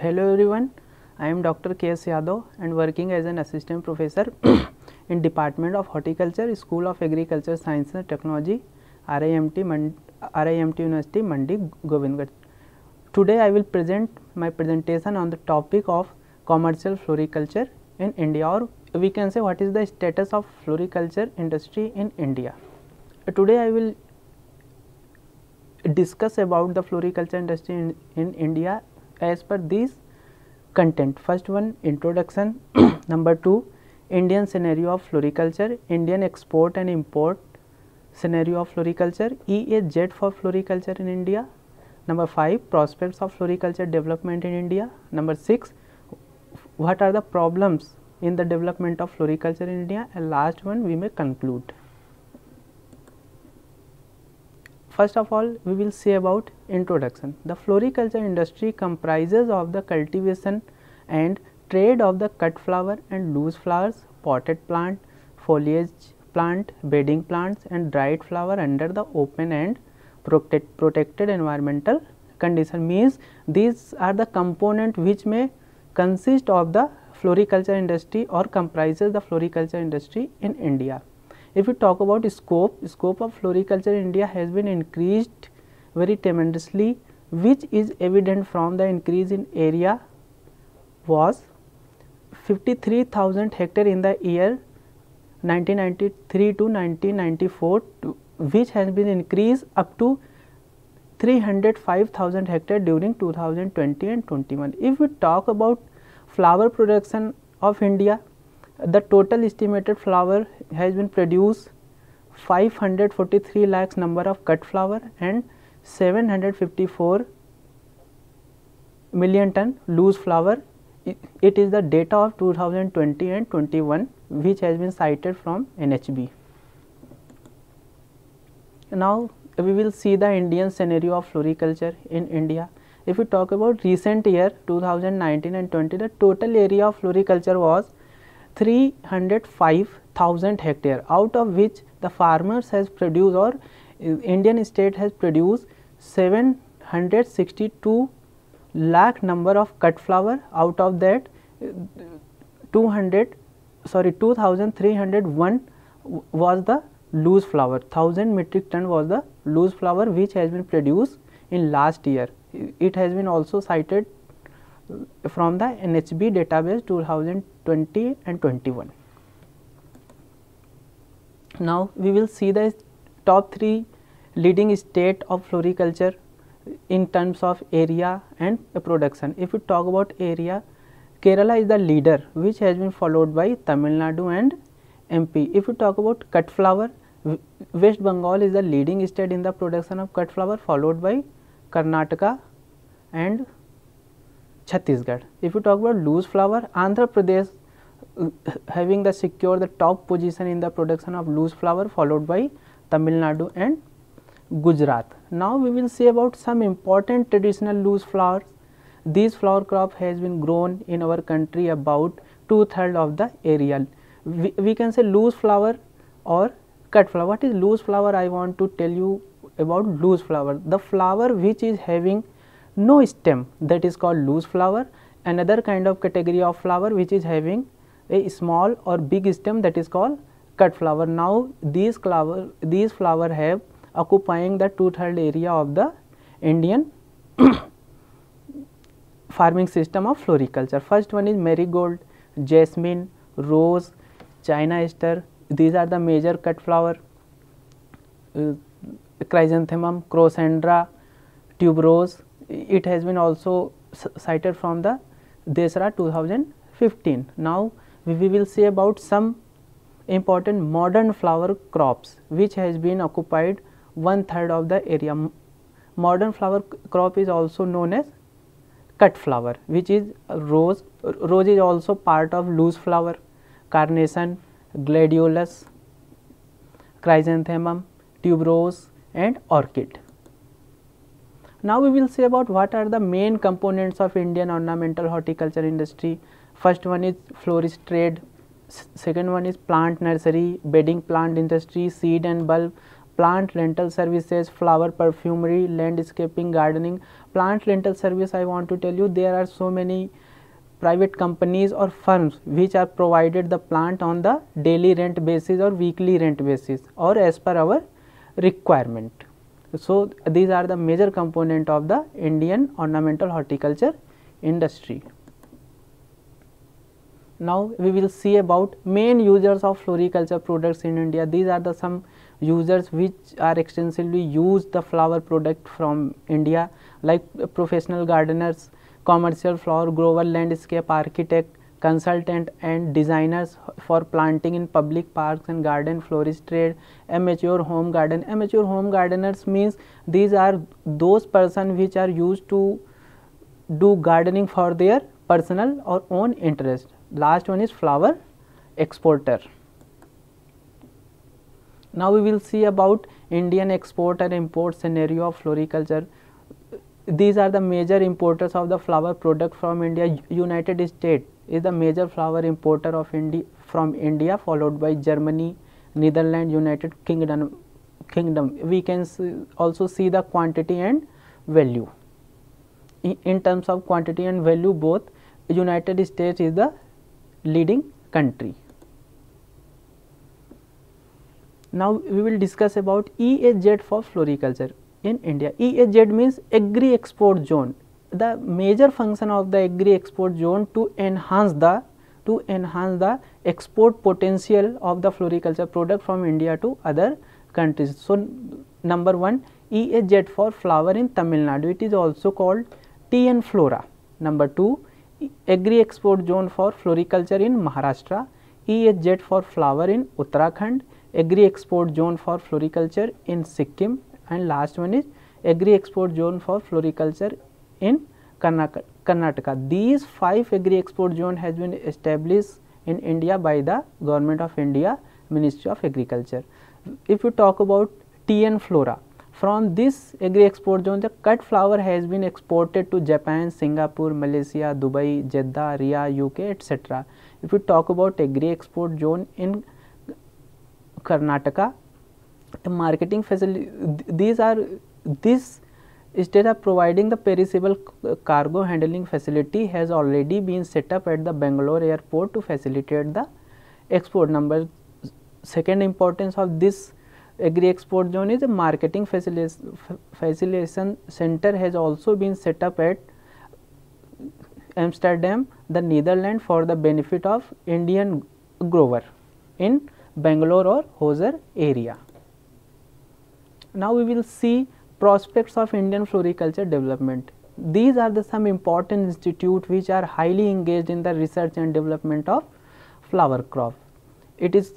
Hello everyone, I am Dr. K.S. Yadav and working as an assistant professor in Department of Horticulture, School of Agriculture Science and Technology, RIMT University, Mandi, Govindgarh. Today I will present my presentation on the topic of commercial floriculture in India, or we can say what is the status of floriculture industry in India. Today I will discuss about the floriculture industry in India as per these content. First one, introduction. Number 2, Indian scenario of floriculture, Indian export and import scenario of floriculture, EAZ for floriculture in India. Number 5, prospects of floriculture development in India. Number 6, what are the problems in the development of floriculture in India, and last one we may conclude. First of all, we will say about introduction. The floriculture industry comprises of the cultivation and trade of the cut flower and loose flowers, potted plant, foliage plant, bedding plants and dried flower under the open and protected environmental condition. Means these are the component which may consist of the floriculture industry or comprises the floriculture industry in India. If we talk about scope of floriculture in India has been increased very tremendously, which is evident from the increase in area was 53,000 hectare in the year 1993 to 1994, which has been increased up to 305,000 hectare during 2020 and 21. If we talk about flower production of India, the total estimated flower has been produced 543 lakhs number of cut flower and 754 million ton loose flower. It is the data of 2020 and 21 which has been cited from NHB. Now we will see the Indian scenario of floriculture in India. If we talk about recent year 2019 and 20, the total area of floriculture was 305,000 hectare, out of which the farmers has produced, or Indian state has produced 762 lakh number of cut flower. Out of that 2301 was the loose flower, 1000 metric ton was the loose flower which has been produced in last year. It has been also cited from the NHB database 2020 and 21. Now we will see the top 3 leading state of floriculture in terms of area and production. If we talk about area, Kerala is the leader, which has been followed by Tamil Nadu and MP. If we talk about cut flower, West Bengal is the leading state in the production of cut flower, followed by Karnataka and Chhattisgarh. If you talk about loose flower, Andhra Pradesh having the secure the top position in the production of loose flower, followed by Tamil Nadu and Gujarat. Now we will say about some important traditional loose flowers. This flower crop has been grown in our country about 2/3 of the area. We can say loose flower or cut flower. What is loose flower? I want to tell you about loose flower. The flower which is having no stem, that is called loose flower. Another kind of category of flower which is having a small or big stem, that is called cut flower. Now these flower have occupying the 2/3 area of the Indian farming system of floriculture. First one is marigold, jasmine, rose, China Aster. These are the major cut flower. Chrysanthemum, Crocandra, tuberose. It has been also cited from the Desra 2015. Now we will say about some important modern flower crops which has been occupied 1/3 of the area. Modern flower crop is also known as cut flower, which is rose. Rose is also part of loose flower. Carnation, gladiolus, chrysanthemum, tuberose and orchid. Now we will say about what are the main components of Indian ornamental horticulture industry. First one is florist trade, second one is plant nursery, bedding plant industry, seed and bulb, plant rental services, flower perfumery, landscaping, gardening. Plant rental service, I want to tell you, there are so many private companies or firms which are provided the plant on the daily rent basis or weekly rent basis or as per our requirement. So these are the major component of the Indian ornamental horticulture industry. Now we will see about main users of floriculture products in India. These are the some users which are extensively use the flower product from India, like professional gardeners, commercial flower grower, landscape architect, consultant and designers for planting in public parks and garden, florist trade, amateur home garden. Amateur home gardeners means these are those person which are used to do gardening for their personal or own interest. Last one is flower exporter. Now we will see about Indian export and import scenario of floriculture. These are the major importers of the flower product from India. United States is the major flower importer of from India, followed by Germany, Netherlands, United Kingdom. We can also see the quantity and value. In terms of quantity and value, both United States is the leading country. Now we will discuss about EHZ for floriculture in India. EHZ means Agri Export Zone. The major function of the Agri Export Zone to enhance the export potential of the floriculture product from India to other countries. So number one, EHZ for flower in Tamil Nadu. It is also called TN Flora. Number two, Agri Export Zone for floriculture in Maharashtra. EHZ for flower in Uttarakhand. Agri Export Zone for floriculture in Sikkim, and last one is Agri Export Zone for floriculture in Karnataka. These 5 Agri Export Zone has been established in India by the Government of India, Ministry of Agriculture. If you talk about TN Flora, from this Agri Export Zone, the cut flower has been exported to Japan, Singapore, Malaysia, Dubai, Jeddah, Riyadh, UK, etc. If you talk about Agri Export Zone in Karnataka, marketing facility, this state are providing the perishable cargo handling facility has already been set up at the Bangalore airport to facilitate the export. Second importance of this Agri Export Zone is a marketing facilitation center has also been set up at Amsterdam, the Netherlands, for the benefit of Indian grower in Bangalore or Hosur area. Now we will see prospects of Indian floriculture development. These are the some important institutes which are highly engaged in the research and development of flower crop. It is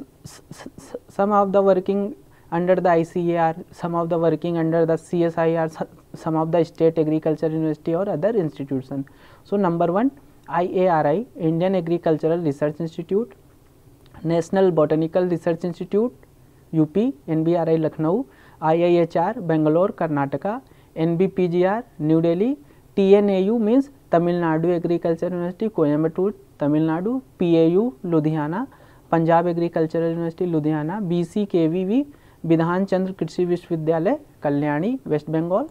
some of the working under the ICAR, some of the working under the CSIR, some of the state agriculture university or other institutions. So number one, IARI, Indian Agricultural Research Institute, National Botanical Research Institute, UP, NBRI Lucknow, IIHR Bangalore, Karnataka, NBPGR New Delhi, TNAU means Tamil Nadu Agriculture University, Coimbatore, Tamil Nadu, PAU Ludhiana, Punjab Agricultural University, Ludhiana, BCKVV Bidhan Chandra Krishi Vishwavidyalaya, Kalyani, West Bengal,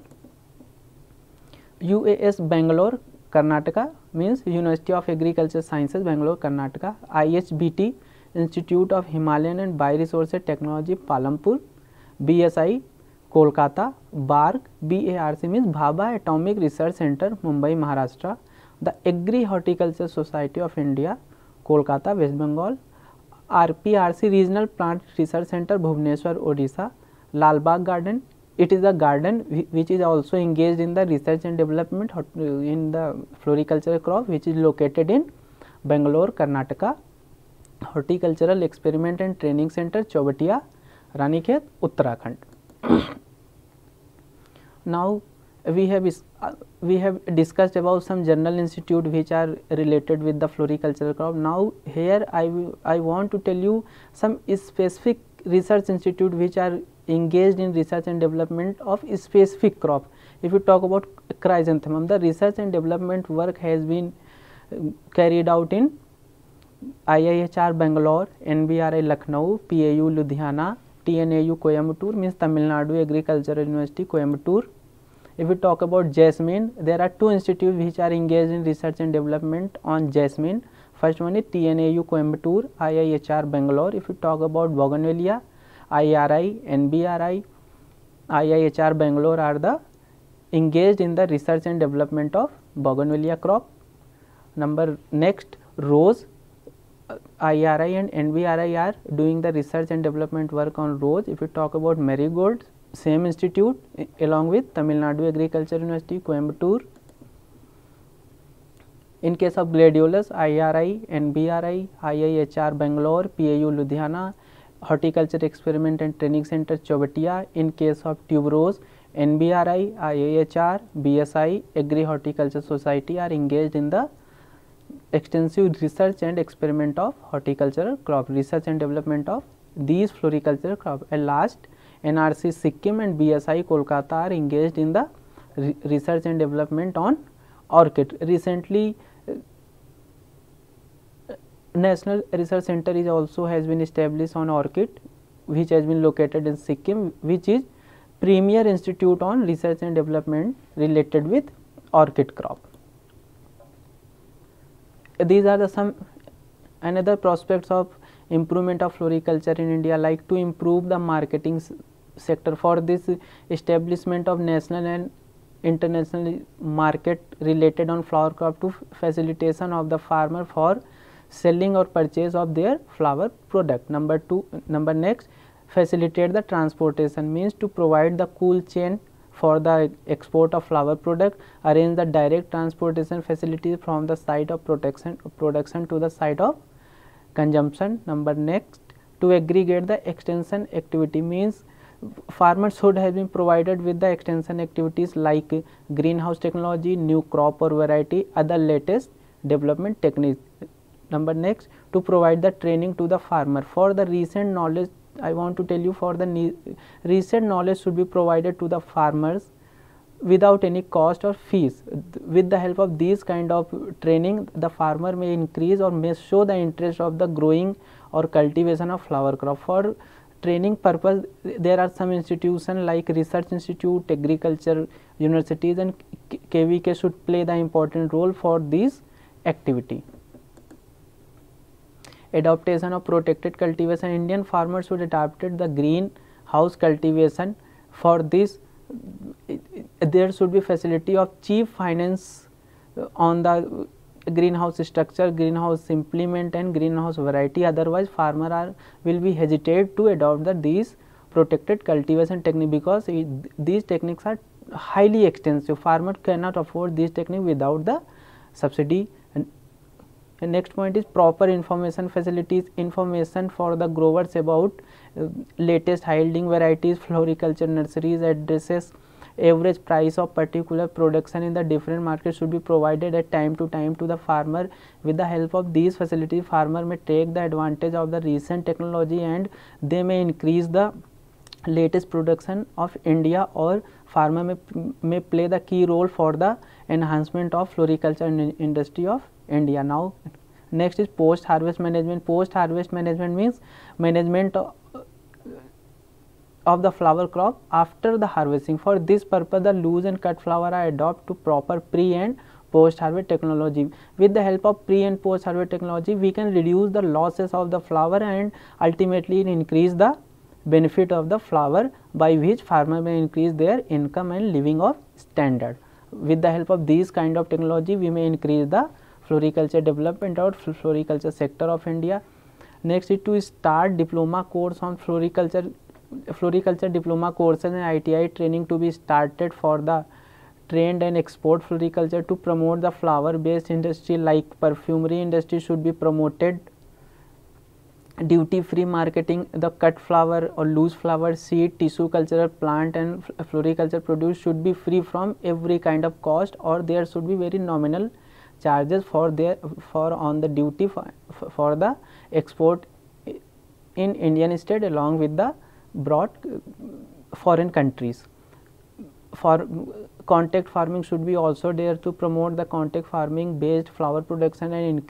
UAS Bangalore, Karnataka means University of Agriculture Sciences, Bangalore, Karnataka, IHBT Institute of Himalayan and Bioresources Technology, Palampur, BSI Kolkata, BARC, BARC means Bhabha Atomic Research Center, Mumbai, Maharashtra, the Agri Horticulture Society of India, Kolkata, West Bengal, RPRC Regional Plant Research Center, Bhubaneswar, Odisha, Lalbagh Garden. It is a garden which is also engaged in the research and development in the floriculture crop, which is located in Bangalore, Karnataka. Horticultural Experiment and Training Center, Chowatiya, Ranikhet, Uttarakhand. Now we have discussed about some general institute which are related with the floricultural crop. Now here I want to tell you some specific research institute which are engaged in research and development of specific crop. If you talk about chrysanthemum, the research and development work has been carried out in IIHR Bangalore, NBRI Lucknow, PAU Ludhiana, TNAU Coimbatore means Tamil Nadu Agricultural University Coimbatore. If we talk about jasmine, there are two institutes which are engaged in research and development on jasmine. First one is TNAU Coimbatore, IIHR Bangalore. If we talk about bougainvillea, IRI, NBRI, IIHR Bangalore are the engaged in the research and development of bougainvillea crop. Next, rose, IRI and NBRI are doing the research and development work on rose. If we talk about marigold, same institute along with Tamil Nadu Agriculture University Coimbatore. In case of gladiolus, IRI, NBRI, IIHR Bangalore, PAU Ludhiana, Horticulture Experiment and Training Center Chobatia. In case of tuberose, NBRI, IIHR, BSI, Agri Horticulture Society are engaged in the extensive research and experiment of horticultural crop, research and development of these floricultural crop. At last, NRC Sikkim and BSI Kolkata are engaged in the research and development on orchid. Recently, National Research Center is also has been established on orchid, which has been located in Sikkim, which is premier institute on research and development related with orchid crop. These are the some another prospects of improvement of floriculture in India, like to improve the marketing sector. For this, establishment of national and international market related on flower crop to facilitation of the farmer for selling or purchase of their flower product. Number next, facilitate the transportation means to provide the cool chain for the export of flower product, arrange the direct transportation facilities from the site of production to the site of consumption. Number next, to aggregate the extension activity means farmers should have been provided with the extension activities like greenhouse technology, new crop or variety, other latest development techniques. Number next, to provide the training to the farmer. For the recent knowledge, I want to tell you, for the recent knowledge should be provided to the farmers without any cost or fees. With the help of these kind of training, the farmer may increase or may show the interest of the growing or cultivation of flower crop. For training purpose, there are some institutions like Research Institute, Agriculture Universities and KVK should play the important role for this activity. Adaptation of protected cultivation. Indian farmers should adopt the greenhouse cultivation. For this, there should be facility of cheap finance on the greenhouse structure, greenhouse implement and greenhouse variety. Otherwise, farmer will be hesitate to adopt these protected cultivation technique, because these techniques are highly extensive. Farmer cannot afford these technique without the subsidy. And next point is proper information facilities, information for the growers about latest high yielding varieties, floriculture nurseries, addresses, average price of particular production in the different markets should be provided at time to the farmer. With the help of these facilities, farmer may take the advantage of the recent technology and they may increase the latest production of India, or farmer may play the key role for the enhancement of floriculture industry of India. Now, next is post harvest management. Post harvest management means management of the flower crop after the harvesting. For this purpose, the loose and cut flower are adopted to proper pre and post harvest technology. With the help of pre and post harvest technology, we can reduce the losses of the flower and ultimately increase the benefit of the flower, by which farmer may increase their income and living of standard. With the help of these kind of technology, we may increase the floriculture development or floriculture sector of India. Next is to start diploma course on floriculture diploma courses and ITI training to be started for the trained and export floriculture. To promote the flower based industry like perfumery industry should be promoted. Duty free marketing, the cut flower or loose flower, seed, tissue cultural plant and floriculture produce should be free from every kind of cost, or there should be very nominal charges for on the duty for the export in Indian state along with the broad foreign countries. For contact farming should be also there to promote the contact farming based flower production and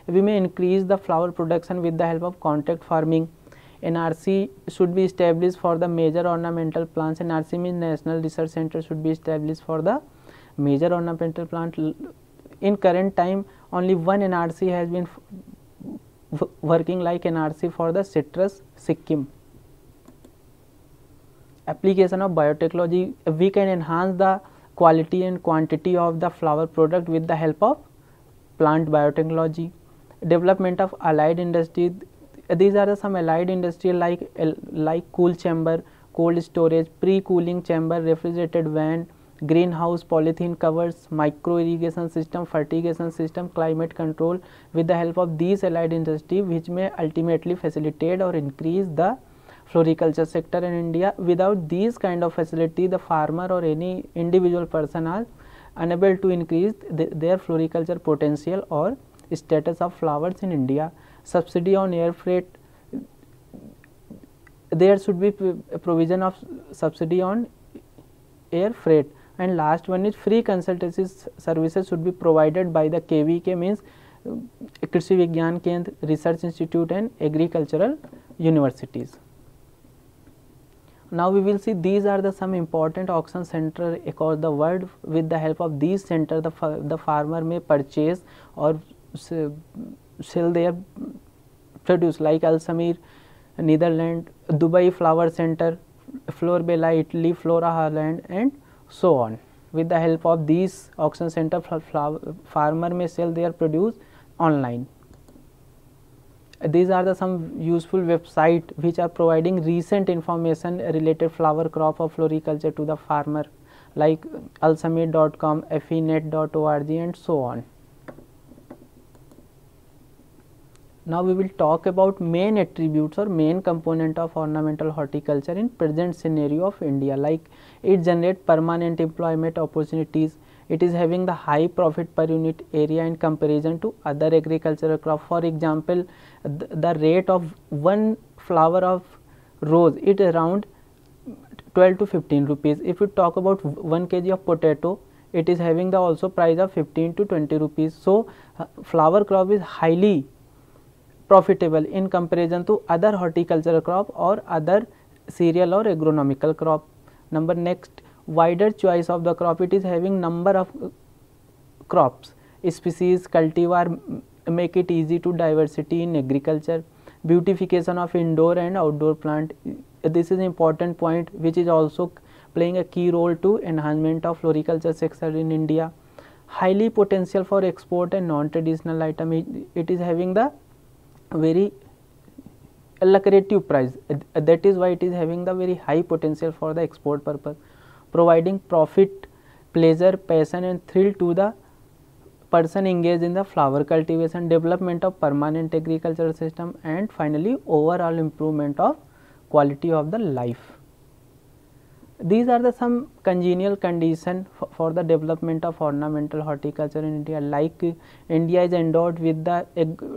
we may increase the flower production with the help of contact farming. NRC should be established for the major ornamental plants. NRC means National Research Center should be established for the major ornamental plant. In current time, only one NRC has been working like NRC for the citrus Sikkim. Application of biotechnology, we can enhance the quality and quantity of the flower product with the help of plant biotechnology. Development of allied industry, these are some allied industry like cool chamber, cold storage, pre-cooling chamber, refrigerated van, greenhouse, polythene covers, micro irrigation system, fertigation system, climate control. With the help of these allied industry, which may ultimately facilitate or increase the floriculture sector in India. Without these kind of facility, the farmer or any individual person are unable to increase their floriculture potential or status of flowers in India. Subsidy on air freight, there should be a provision of subsidy on air freight. And last one is free consultancy services should be provided by the KVK, means Krishi Vigyan Kendra, Research Institute and agricultural universities. Now we will see these are the some important auction center across the world. With the help of these center, the farmer may purchase or sell their produce like Alsamir, Netherlands, Dubai Flower Center, Florbella, Italy, Flora Holland and so on. With the help of these auction center, farmer may sell their produce online. These are the some useful website which are providing recent information related flower crop of floriculture to the farmer like alsamir.com, fenet.org and so on. Now we will talk about main attributes or main component of ornamental horticulture in present scenario of India. Like it generates permanent employment opportunities, it is having the high profit per unit area in comparison to other agricultural crop. For example, the rate of one flower of rose it around 12 to 15 rupees. If you talk about 1 kg of potato, it is having the also price of 15 to 20 rupees. So flower crop is highly profitable in comparison to other horticultural crop or other cereal or agronomical crop. Number next, wider choice of the crop, it is having number of crops, species, cultivar, make it easy to diversity in agriculture. Beautification of indoor and outdoor plant, this is important point which is also playing a key role to enhancement of floriculture sector in India. Highly potential for export and non-traditional item, it is having the very lucrative price, that is why it is having the very high potential for the export purpose, providing profit, pleasure, passion and thrill to the person engaged in the flower cultivation, development of permanent agricultural system and finally overall improvement of quality of the life. These are the some congenial condition for the development of ornamental horticulture in India. Like India is endowed with the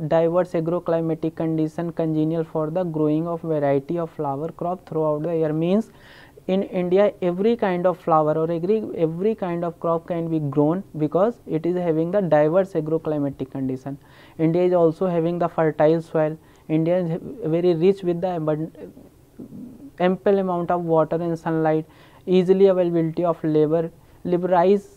diverse agroclimatic condition congenial for the growing of variety of flower crop throughout the year. Means in India every kind of flower or every kind of crop can be grown because it is having the diverse agroclimatic condition. India is also having the fertile soil. India is very rich with the ample amount of water and sunlight, easily availability of labor, liberalized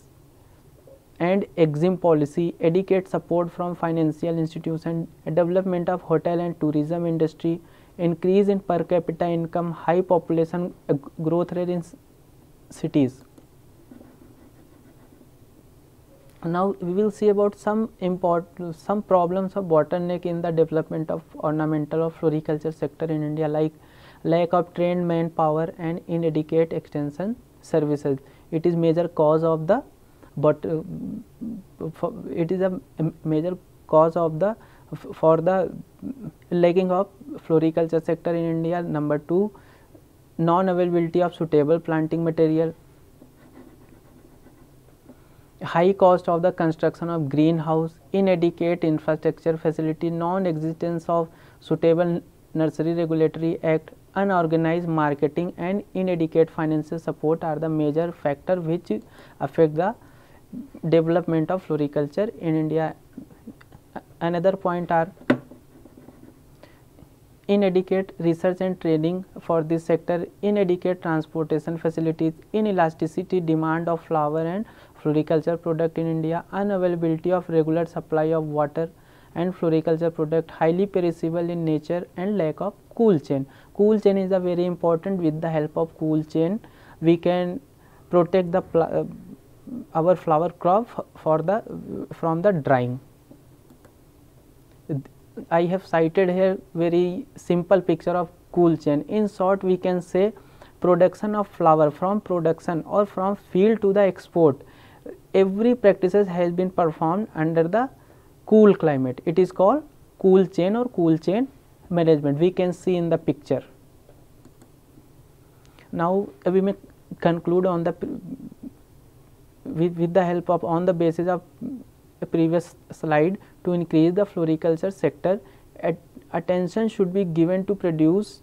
and exempt policy, adequate support from financial institutions, development of hotel and tourism industry, increase in per capita income, high population growth rate in cities. Now we will see about some problems of bottleneck in the development of ornamental or floriculture sector in India, like lack of trained manpower and inadequate extension services. It is major cause of the it is a major cause of the for the lacking of floriculture sector in India. Number 2, non availability of suitable planting material, high cost of the construction of greenhouse, inadequate infrastructure facility, non existence of suitable nursery regulatory act, unorganized marketing and inadequate financial support are the major factor which affect the development of floriculture in India. Another point are inadequate research and training for this sector, inadequate transportation facilities, inelasticity demand of flower and floriculture product in India, unavailability of regular supply of water and floriculture product, highly perishable in nature, and lack of cool chain. Cool chain is a very important. With the help of cool chain we can protect the our flower crop from the drying. I have cited here very simple picture of cool chain. In short, we can say production of flower, from production or from field to the export, every practices has been performed under the cool climate. It is called cool chain or cool chain management. We can see in the picture. Now we may conclude on the with the help of, on the basis of a previous slide, to increase the floriculture sector, attention should be given to produce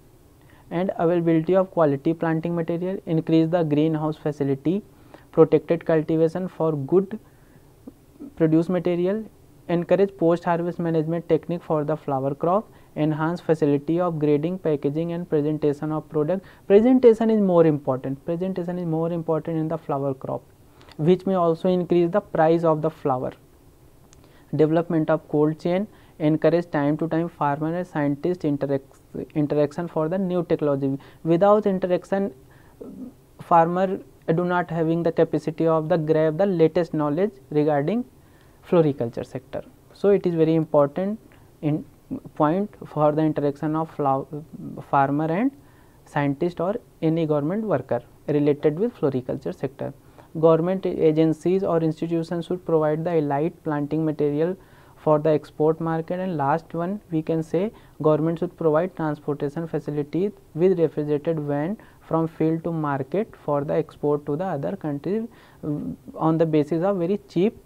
and availability of quality planting material, increase the greenhouse facility, protected cultivation for good produce material, encourage post harvest management technique for the flower crop, enhance facility of grading, packaging and presentation of product. Presentation is more important. Presentation is more important in the flower crop, which may also increase the price of the flower. Development of cold chain, encourage time to time farmer and scientist interaction for the new technology. Without interaction, farmer do not having the capacity of the grab the latest knowledge regarding floriculture sector. So it is very important in point for the interaction of farmer and scientist or any government worker related with floriculture sector. Government agencies or institutions should provide the elite planting material for the export market. And last one, we can say government should provide transportation facilities with refrigerated van from field to market for the export to the other countries on the basis of very cheap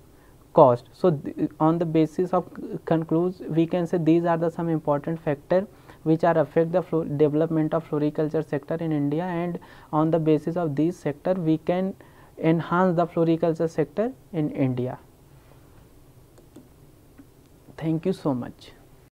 cost. So on the basis of conclusion, we can say these are the some important factors which are affect the development of floriculture sector in India, and on the basis of these sector we can enhance the floriculture sector in India. Thank you so much.